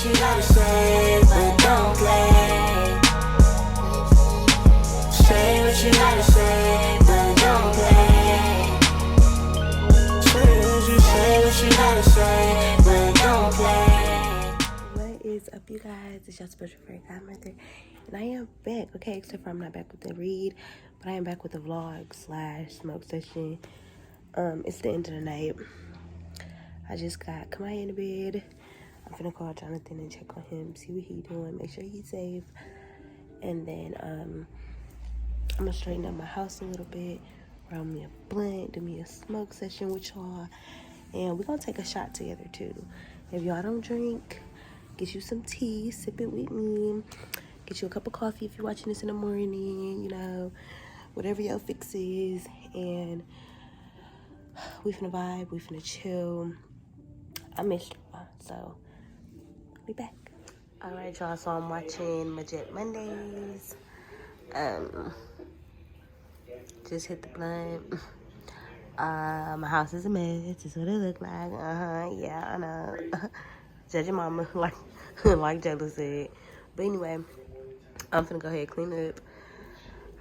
what you gotta say, but don't play. Say what you gotta say, but don't play. Say what you gotta say, but don't play. What is up, you guys? It's your special friend godmother, and I am back. Okay, except for I'm not back with the read, but I am back with the vlog / smoke session. It's the end of the night. I just got Kamaya in the bed. I'm finna call Jonathan and check on him, see what he doing, make sure he's safe. And then I'm gonna straighten up my house a little bit, roll me a blunt, do me a smoke session with y'all, and we're gonna take a shot together too. If y'all don't drink, get you some tea, sip it with me. Get you a cup of coffee if you're watching this in the morning, you know, whatever your fix is. And we finna vibe, we finna chill. I missed y'all, so we back. All right, y'all, so I'm watching Majette Mondays. Just hit the blunt. My house is a mess. This is what it look like. Yeah, I know. Judge your mama, like Jayla said. But anyway, I'm finna go ahead and clean up.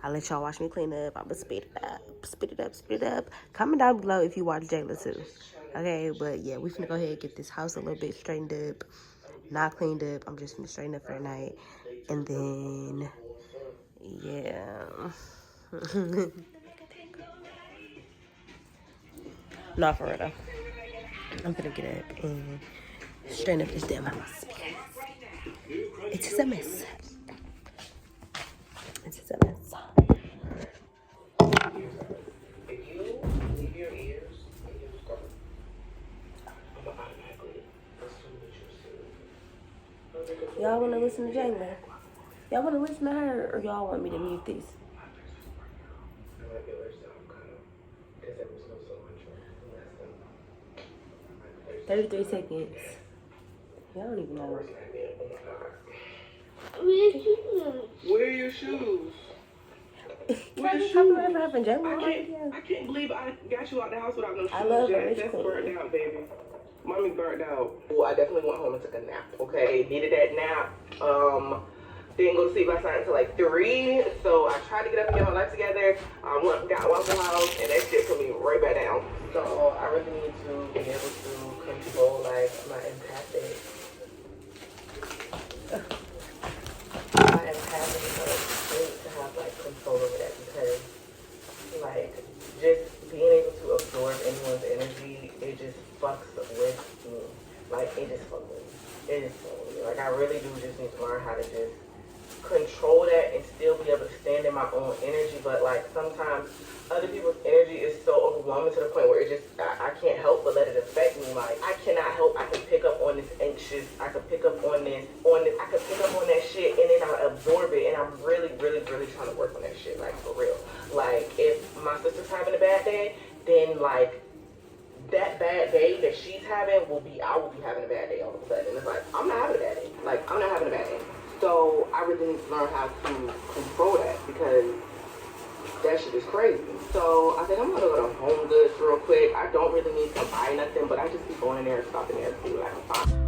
I'll let y'all watch me clean up. I'm gonna speed it up. Comment down below if you watch Jayla too. Okay, but yeah, we finna go ahead and get this house a little bit straightened up. Not cleaned up. I'm just finna straighten up for the night. And then, yeah. Not for real though. I'm finna get up and straighten up this damn house because it is a mess. It is a mess. Y'all want to listen to Jayla? Y'all want to listen to her, or y'all want me to mute this? 33 seconds. Y'all don't even know. Where are your shoes? Where your shoes? I can't believe I got you out the house without no shoes. I love her. That's burnt out, baby. Mommy burnt out. Well, I definitely went home and took a nap, okay? Needed that nap. Didn't go to sleep last night until like 3. So I tried to get up and get my life together. Got Waffle House, and that shit put me right back down. So I really need to be able to control, like, my empathic. My empathic state to have, like, control over that because, like, just being able to absorb anyone's energy, it just fucks with me. Like, it just fucks with me. It just fucks with me. Like, I really do just need to learn how to just control that and still be able to stand in my own energy. But, like, sometimes other people's energy is so overwhelming to the point where it just, I can't help but let it affect me. Like, I cannot help, I can pick up on this anxious, I can pick up on this, I can pick up on that shit, and then I absorb it, and I'm really trying to work on that shit, like, for real. Like, if my sister's having a bad day, then, like, that bad day that she's having I will be having a bad day all of a sudden. It's like, I'm not having a bad day. Like, I'm not having a bad day. So I really need to learn how to control that because that shit is crazy. So I think I'm gonna go to Home Goods real quick. I don't really need to buy nothing, but I just be going in there and stopping there to see what I can find.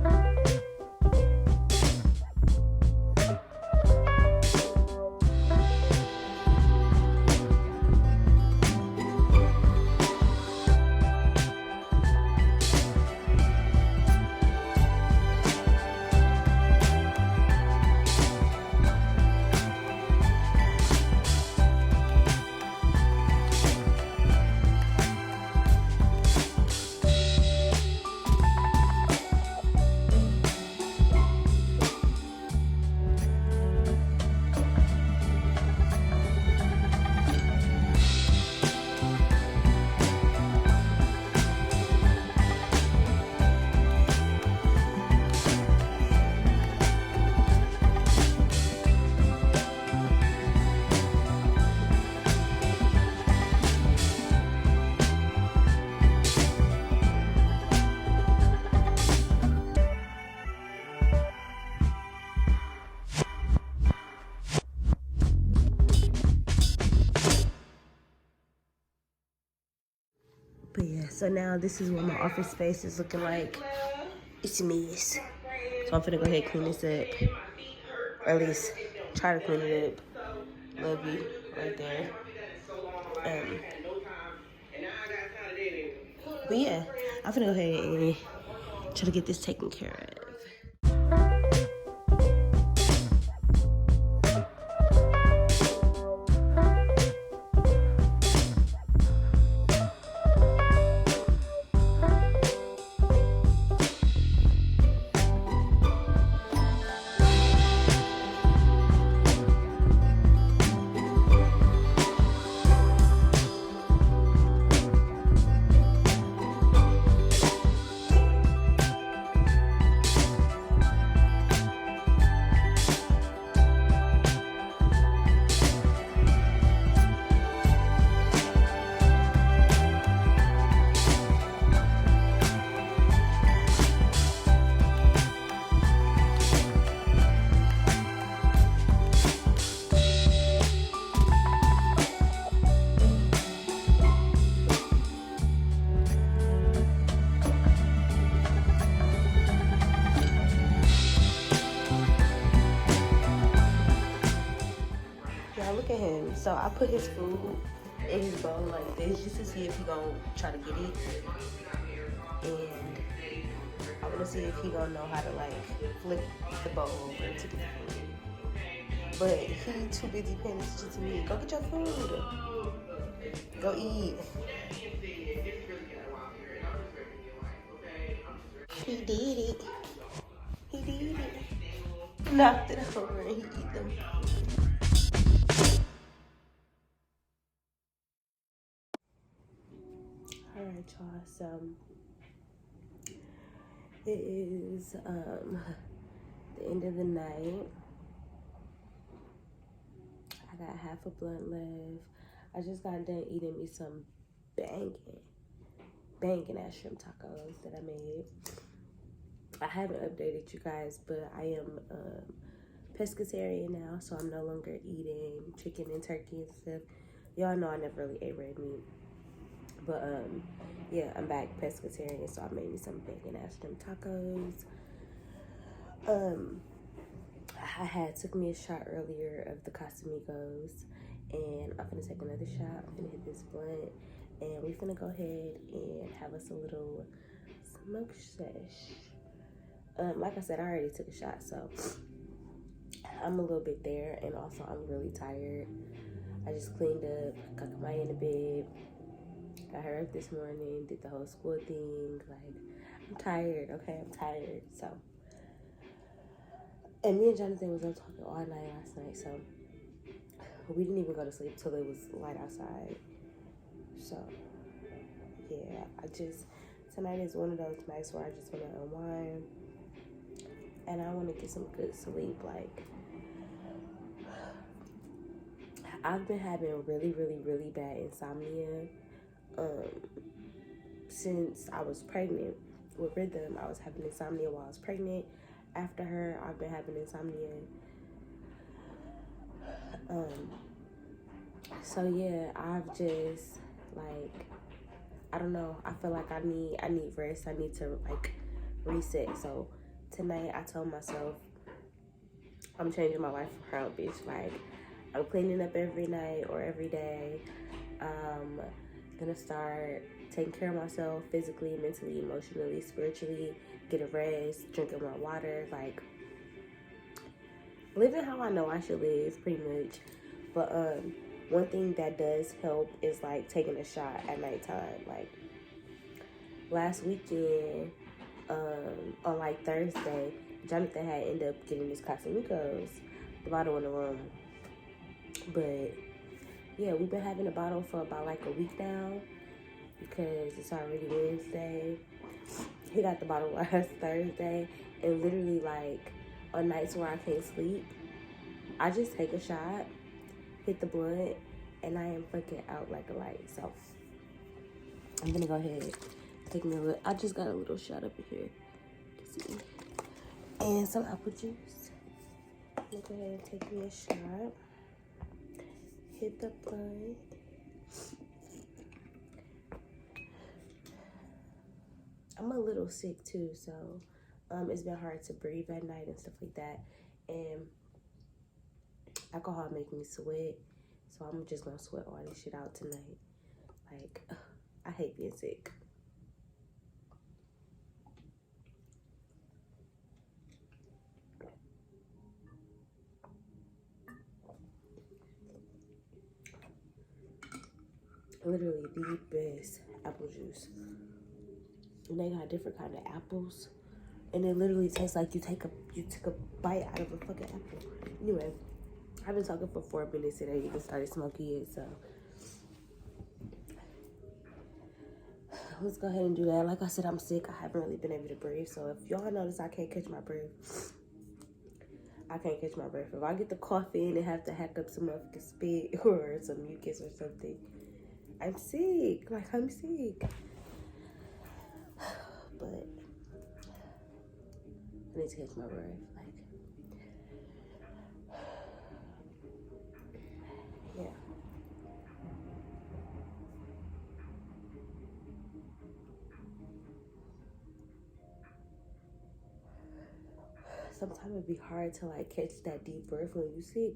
But yeah, so now this is what my office space is looking like. It's a mess. So I'm finna go ahead and clean this up. Or at least try to clean it up. Love you right there. But yeah, I'm finna go ahead and try to get this taken care of. Y'all look at him. So I put his food in his bowl like this just to see if he gonna try to get it. And I wanna see if he gonna know how to like flip the bowl over to get the food. But he too busy paying attention to me. Go get your food. Go eat. He did it. He did it. Knocked it over and he eat them. Alright, y'all, so it is the end of the night. I got half a blunt left. I just got done eating me some banging ass shrimp tacos that I made. I haven't updated you guys, but I am pescatarian now, so I'm no longer eating chicken and turkey and stuff. Y'all know I never really ate red meat. But yeah, I'm back pescatarian, so I made me some bacon ass shrimp tacos. I took me a shot earlier of the Casamigos, and I'm gonna take another shot. I'm gonna hit this blunt, and we finna go ahead and have us a little smoke sesh. Like I said, I already took a shot, so I'm a little bit there, and also I'm really tired. I just cleaned up, got Kamaya in the bed, got her up this morning, did the whole school thing. Like, I'm tired, okay? I'm tired, so. And me and Jonathan was up talking all night last night, so we didn't even go to sleep till it was light outside. So, yeah, tonight is one of those nights where I just want to unwind, and I want to get some good sleep. Like, I've been having really, really, really bad insomnia since I was pregnant with Rhythm. I was having insomnia while I was pregnant. After her, I've been having insomnia. So yeah, I've just like, I don't know. I feel like I need rest. I need to like reset. So tonight I told myself I'm changing my life around, bitch. Like, I'm cleaning up every night or every day. I'm gonna start taking care of myself physically, mentally, emotionally, spiritually, get a rest, drinking more water, like living how I know I should live, pretty much. But one thing that does help is like taking a shot at nighttime. Like last weekend, on like Thursday, Jonathan had ended up getting these Casamigos, the bottle in the room. But yeah, we've been having a bottle for about like a week now because it's already Wednesday. He got the bottle last Thursday, and literally like on nights where I can't sleep, I just take a shot, hit the blunt, and I am fucking out like a light. So I'm gonna go ahead, take me a little. I just got a little shot up in here, see, and some apple juice. I'm gonna go ahead and take me a shot. Hit the blunt. I'm a little sick too, so It's been hard to breathe at night and stuff like that. And alcohol make me sweat. So I'm just gonna sweat all this shit out tonight. Like, I hate being sick. Literally the best apple juice. And they got different kind of apples. And it literally tastes like you took a bite out of a fucking apple. Anyway, I've been talking for 4 minutes and I even started smoking it, so let's go ahead and do that. Like I said, I'm sick. I haven't really been able to breathe. So if y'all notice I can't catch my breath, I can't catch my breath. If I get the coffee and have to hack up some motherfucking spit or some mucus or something, I'm sick. Like, I'm sick. But I need to catch my breath. Like, yeah. Sometimes it'd be hard to like catch that deep breath when you sick,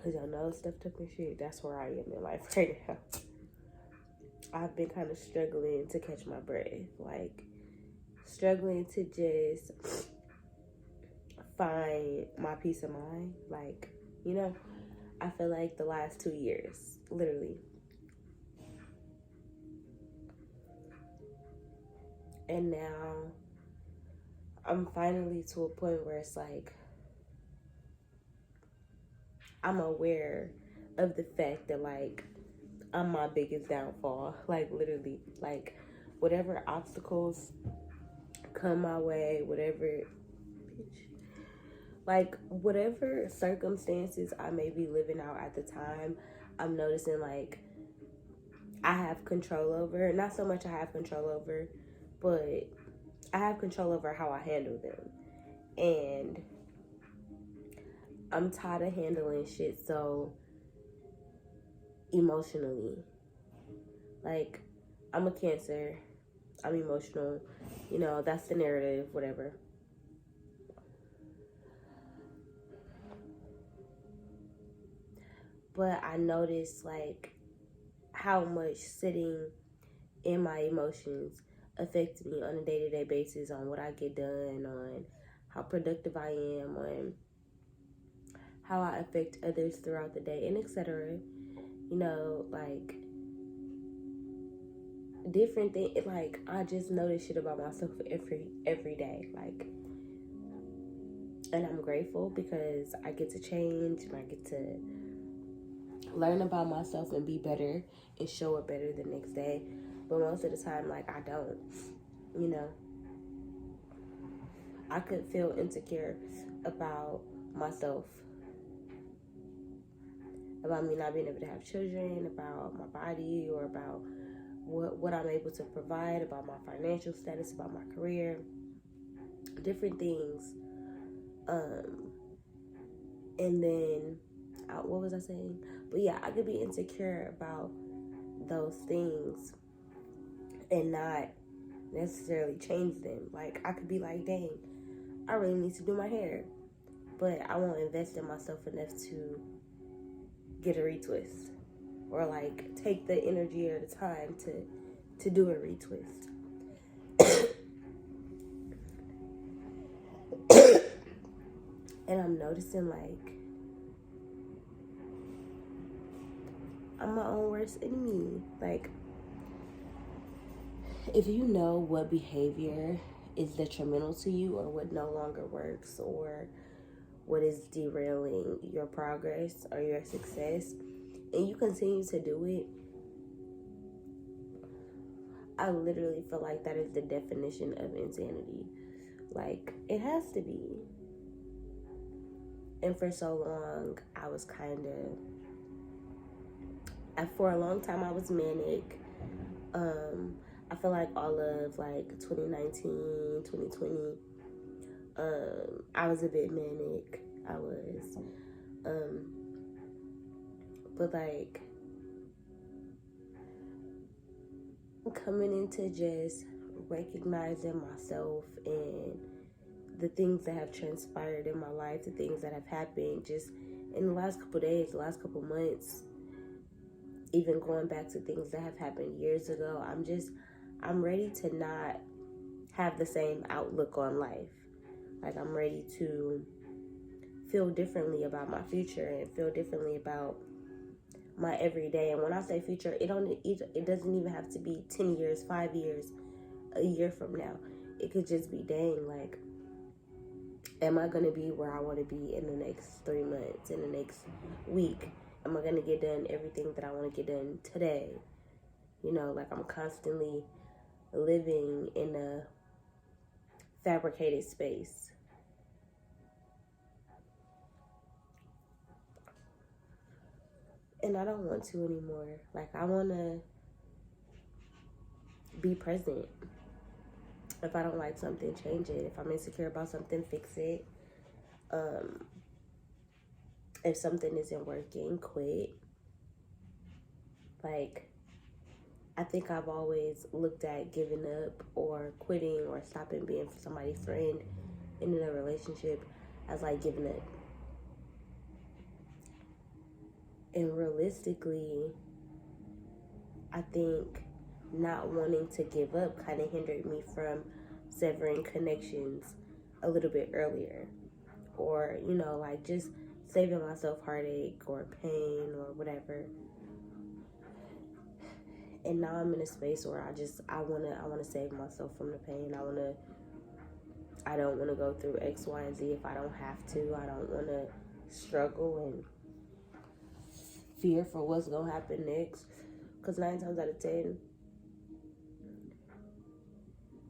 cause y'all know stuff took and shit. That's where I am in life right now. I've been kind of struggling to catch my breath, like struggling to just find my peace of mind. Like, you know, I feel like the last 2 years, literally. And now I'm finally to a point where it's like I'm aware of the fact that like I'm my biggest downfall. Like, literally, like whatever obstacles come my way, whatever circumstances I may be living out at the time, I'm noticing like I have control over. Not so much I have control over, but I have control over how I handle them. And I'm tired of handling shit so emotionally. Like, I'm a Cancer. I'm emotional. You know, that's the narrative, whatever. But I noticed, like, how much sitting in my emotions affects me on a day-to-day basis, on what I get done, on how productive I am, on how I affect others throughout the day, and etc. You know, like, different things. Like, I just notice shit about myself every day. Like, and I'm grateful because I get to change and I get to learn about myself and be better and show up better the next day. But most of the time, like, I don't, you know. I could feel insecure about myself, about me not being able to have children, about my body, or about what I'm able to provide, about my financial status, about my career, different things. And then, what was I saying? But yeah, I could be insecure about those things and not necessarily change them. Like, I could be like, dang, I really need to do my hair, but I won't invest in myself enough to get a retwist, or like take the energy or the time to do a retwist. And I'm noticing, like, I'm my own worst enemy. Like, if you know what behavior is detrimental to you, or what no longer works, or what is derailing your progress or your success, and you continue to do it, I literally feel like that is the definition of insanity. Like, it has to be. And for so long, I was kind of, for a long time, I was manic. I feel like all of like 2019, 2020, I was a bit manic. I was, but like coming into just recognizing myself and the things that have transpired in my life, the things that have happened just in the last couple days, the last couple months, even going back to things that have happened years ago. I'm ready to not have the same outlook on life. Like, I'm ready to feel differently about my future and feel differently about my everyday. And when I say future, it doesn't even have to be 10 years, 5 years, a year from now. It could just be, dang, like, am I going to be where I want to be in the next 3 months, in the next week? Am I going to get done everything that I want to get done today? You know, like, I'm constantly living in a fabricated space. And I don't want to anymore. Like, I want to be present. If I don't like something, change it. If I'm insecure about something, fix it. If something isn't working, quit. Like, I think I've always looked at giving up or quitting or stopping being somebody's friend in a relationship as like giving up. And realistically, I think not wanting to give up kind of hindered me from severing connections a little bit earlier. Or, you know, like just saving myself heartache or pain or whatever. And now I'm in a space where I wanna save myself from the pain. I don't wanna go through X, Y, and Z if I don't have to. I don't wanna struggle and fear for what's gonna happen next. Cause 9 times out of 10,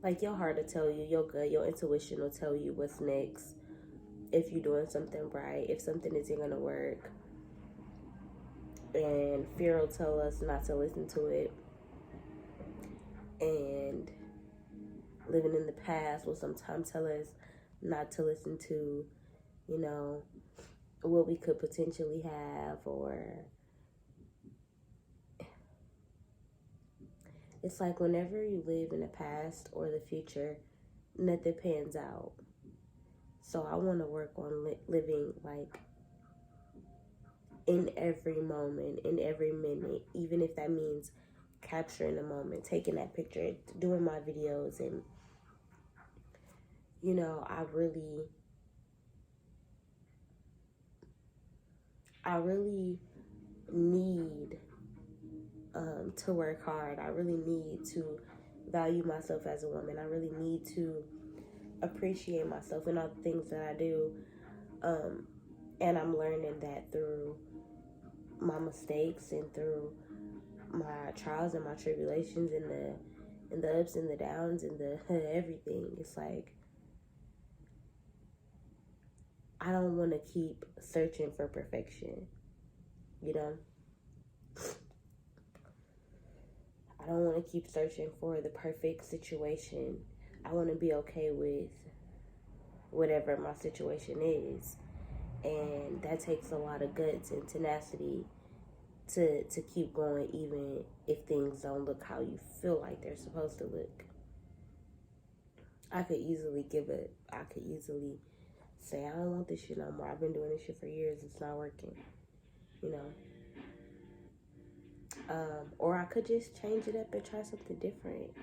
like, your heart will tell you, your gut, your intuition will tell you what's next. If you're doing something right, if something isn't gonna work. And fear will tell us not to listen to it. And living in the past will sometimes tell us not to listen to, you know, what we could potentially have. Or it's like whenever you live in the past or the future, nothing pans out. So I want to work on living like in every moment, in every minute, even if that means capturing the moment, taking that picture, doing my videos. And, you know, I really need to work hard. I really need to value myself as a woman. I really need to appreciate myself and all the things that I do. And I'm learning that through my mistakes and through my trials and my tribulations and the ups and the downs and the everything. It's like, I don't want to keep searching for perfection, you know? I don't want to keep searching for the perfect situation. I want to be okay with whatever my situation is. And that takes a lot of guts and tenacity to keep going, even if things don't look how you feel like they're supposed to look. I could easily give up. I could easily say, I don't want this shit no more. I've been doing this shit for years. It's not working, you know. Or I could just change it up and try something different.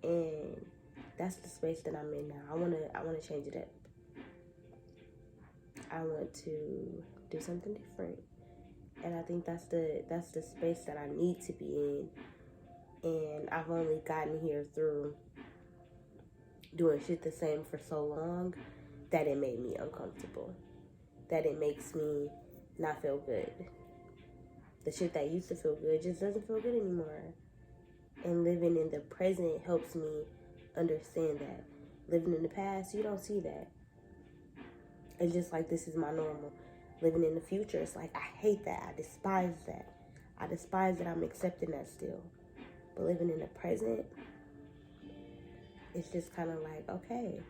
And that's the space that I'm in now. I wanna change it up. I want to do something different. And I think that's the space that I need to be in. And I've only gotten here through doing shit the same for so long that it made me uncomfortable. That it makes me not feel good. The shit that used to feel good just doesn't feel good anymore. And living in the present helps me understand that. Living in the past, you don't see that. It's just like, this is my normal. Living in the future, it's like, I hate that. I despise that. I despise that I'm accepting that still. But living in the present, it's just kind of like, okay,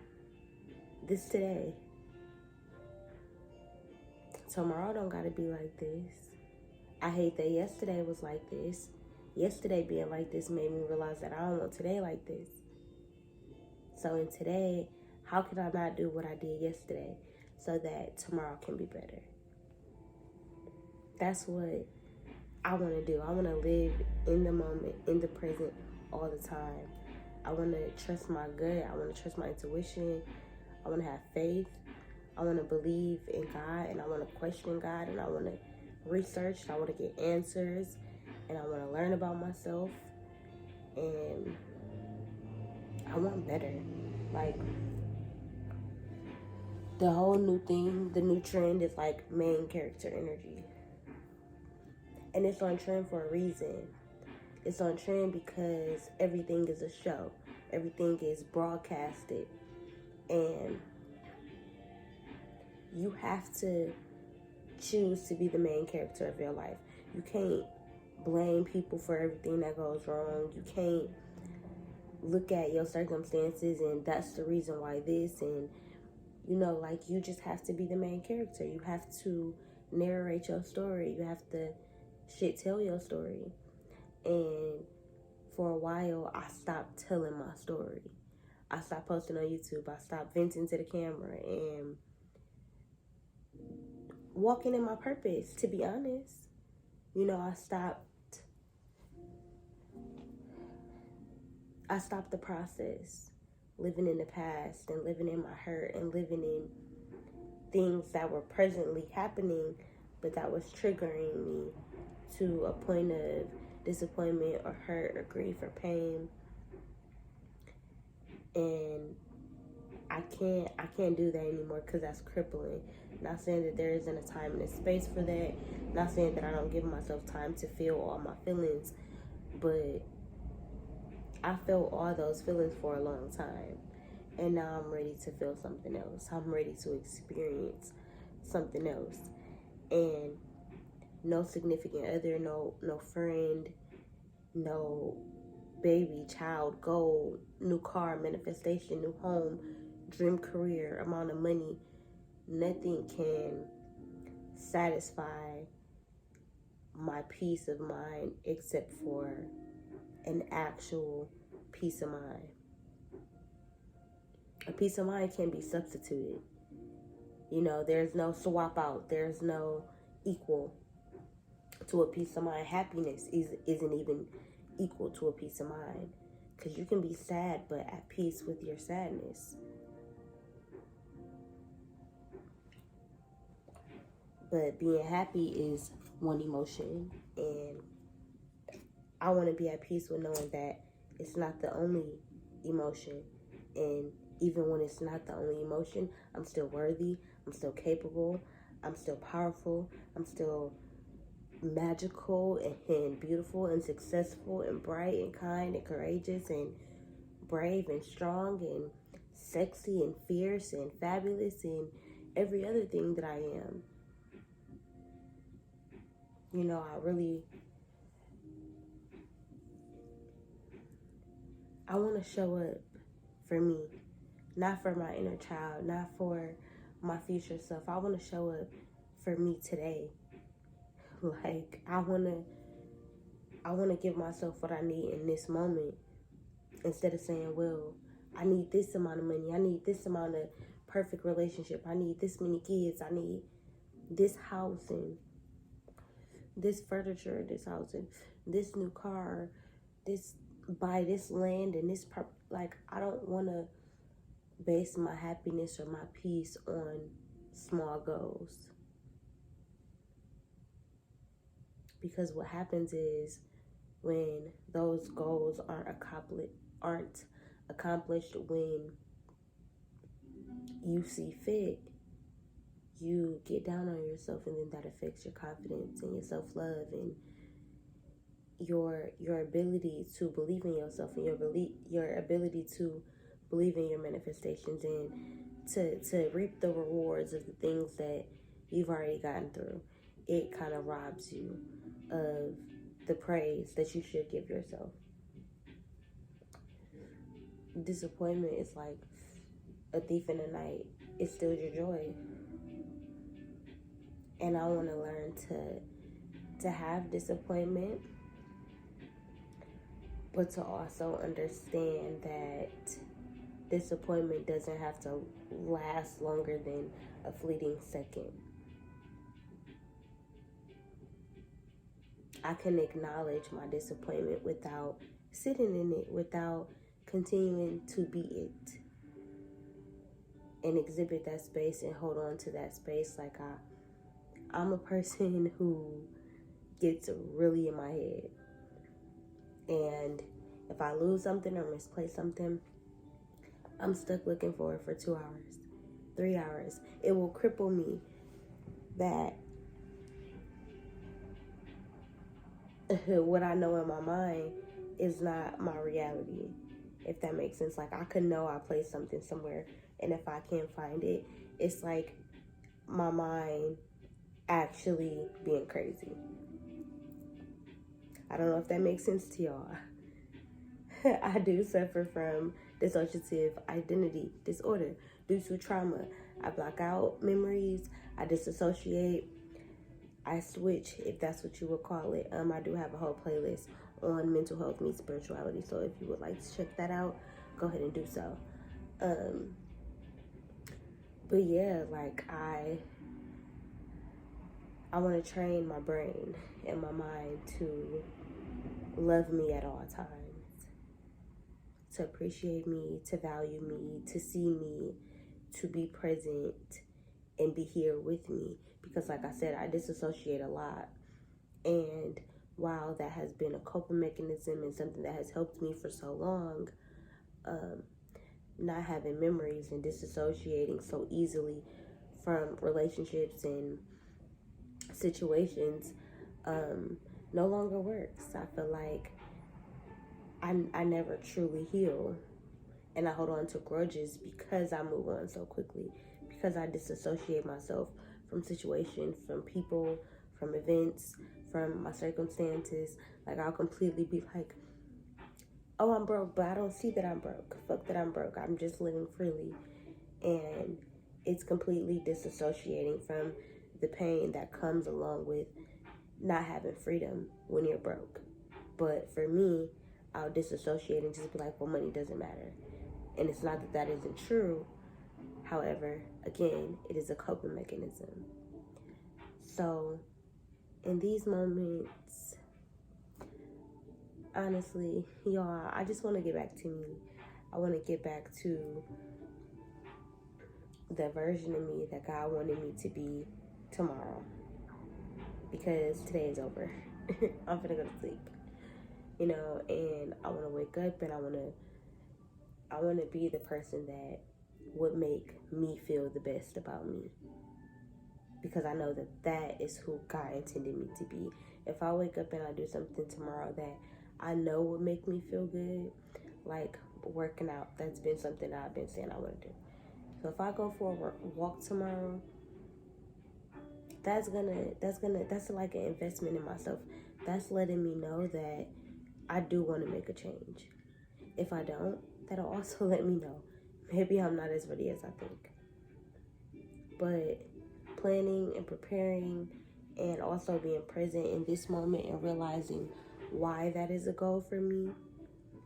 this today. Tomorrow don't gotta be like this. I hate that yesterday was like this. Yesterday being like this made me realize that I don't want today like this. So in today, how can I not do what I did yesterday so that tomorrow can be better? That's what I want to do. I want to live in the moment, in the present, all the time. I want to trust my gut. I want to trust my intuition. I want to have faith. I want to believe in God, and I want to question God, and I want to research. I want to get answers, and I want to learn about myself, and I want better. Like, the whole new thing, the new trend is like main character energy. And it's on trend for a reason. It's on trend because everything is a show. Everything is broadcasted. And you have to choose to be the main character of your life. You can't blame people for everything that goes wrong. You can't look at your circumstances and that's the reason why this, and like, you just have to be the main character. You have to narrate your story. You have to tell your story. And for a while, I stopped telling my story. I stopped posting on YouTube. I stopped venting to the camera and walking in my purpose, to be honest. I stopped the process, living in the past and living in my hurt and living in things that were presently happening, but that was triggering me to a point of disappointment or hurt or grief or pain. And I can't do that anymore because that's crippling. Not saying that there isn't a time and a space for that. Not saying that I don't give myself time to feel all my feelings, but I felt all those feelings for a long time. And now I'm ready to feel something else. I'm ready to experience something else. And no significant other, no friend, no baby, child, goal, new car, manifestation, new home, dream career, amount of money, nothing can satisfy my peace of mind except for an actual peace of mind. A peace of mind can be substituted. There's no swap out. There's no equal to a peace of mind. Happiness isn't even equal to a peace of mind, because you can be sad but at peace with your sadness. But being happy is one emotion, and I want to be at peace with knowing that it's not the only emotion. And even when it's not the only emotion, I'm still worthy, I'm still capable, I'm still powerful, I'm still magical and beautiful and successful and bright and kind and courageous and brave and strong and sexy and fierce and fabulous and every other thing that I am. I want to show up for me, not for my inner child, not for my future self. I want to show up for me today. Like, I want to give myself what I need in this moment, instead of saying, well, I need this amount of money, I need this amount of perfect relationship, I need this many kids, I need this house and this furniture, this house and this new car, buy this land and this like, I don't want to base my happiness or my peace on small goals. Because what happens is, when those goals aren't accomplished when you see fit, you get down on yourself, and then that affects your confidence and your self-love and your ability to believe in yourself, and your ability to believe in your manifestations and to reap the rewards of the things that you've already gotten through. It kind of robs you of the praise that you should give yourself. Disappointment is like a thief in the night. It steals your joy. And I want to learn to have disappointment, but to also understand that disappointment doesn't have to last longer than a fleeting second. I can acknowledge my disappointment without sitting in it, without continuing to be it, and exhibit that space and hold on to that space. Like I'm a person who gets really in my head, and if I lose something or misplace something, I'm stuck looking for it for 2 hours, 3 hours. It will cripple me that what I know in my mind is not my reality, if that makes sense. Like I could know I placed something somewhere, and if I can't find it, it's like my mind actually being crazy. I don't know if that makes sense to y'all. I do suffer from dissociative identity disorder due to trauma. I block out memories, I disassociate, I switch, if that's what you would call it. I do have a whole playlist on mental health meets spirituality, so if you would like to check that out, go ahead and do so. But yeah, like I want to train my brain and my mind to love me at all times, to appreciate me, to value me, to see me, to be present and be here with me. Because like I said, I disassociate a lot. And while that has been a coping mechanism and something that has helped me for so long, not having memories and disassociating so easily from relationships and situations no longer works. I feel like I never truly heal, and I hold on to grudges because I move on so quickly, because I disassociate myself from situations, from people, from events, from my circumstances. Like I'll completely be like, oh, I'm broke, but I don't see that I'm broke. Fuck that I'm broke. I'm just living freely. And it's completely disassociating from the pain that comes along with not having freedom when you're broke. But for me, I'll disassociate and just be like, well, money doesn't matter. And it's not that that isn't true. However, again, it is a coping mechanism. So in these moments, honestly, y'all, I just want to get back to me. I want to get back to the version of me that God wanted me to be tomorrow. Because today is over. I'm gonna go to sleep. You know, and I want to wake up and I want to be the person that would make me feel the best about me. Because I know that that is who God intended me to be. If I wake up and I do something tomorrow that I know would make me feel good, like working out, that's been something that I've been saying I want to do. So if I go for a walk tomorrow, that's like an investment in myself. That's letting me know that I do want to make a change. If I don't, that'll also let me know maybe I'm not as ready as I think. But planning and preparing and also being present in this moment and realizing why that is a goal for me,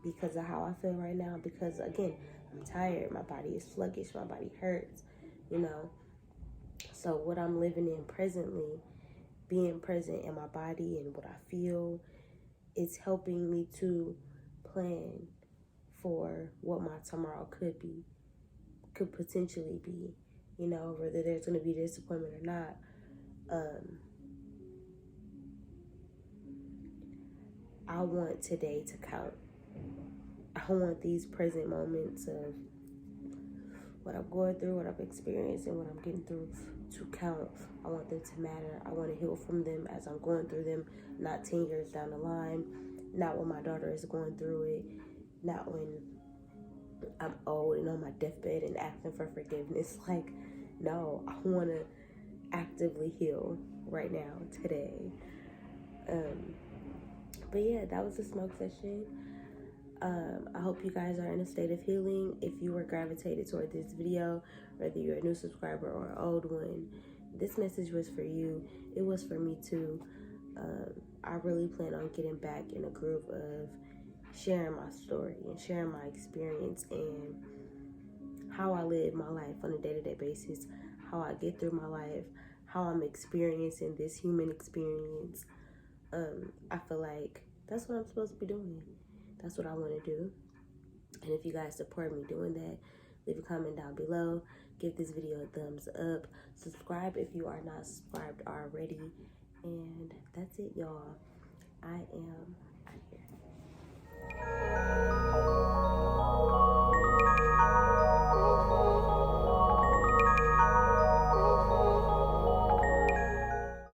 because of how I feel right now. Because again, I'm tired, my body is sluggish, my body hurts, you know. So what I'm living in presently, being present in my body and what I feel, it's helping me to plan for what my tomorrow could potentially be, you know, whether there's going to be disappointment or not. I want today to count. I want these present moments of what I'm going through, what I've experienced, and what I'm getting through to count. I want them to matter. I want to heal from them as I'm going through them, not 10 years down the line, not when my daughter is going through it, not when I'm old and on my deathbed and asking for forgiveness. Like, no, I want to actively heal right now, today. But yeah, that was the smoke session. I hope you guys are in a state of healing. If you were gravitated toward this video, whether you're a new subscriber or an old one, this message was for you. It was for me too. I really plan on getting back in a groove of sharing my story and sharing my experience and how I live my life on a day-to-day basis, how I get through my life, how I'm experiencing this human experience. I feel like that's what I'm supposed to be doing. That's what I want to do. And if you guys support me doing that, leave a comment down below. Give this video a thumbs up. Subscribe if you are not subscribed already. And that's it, y'all. I am out here.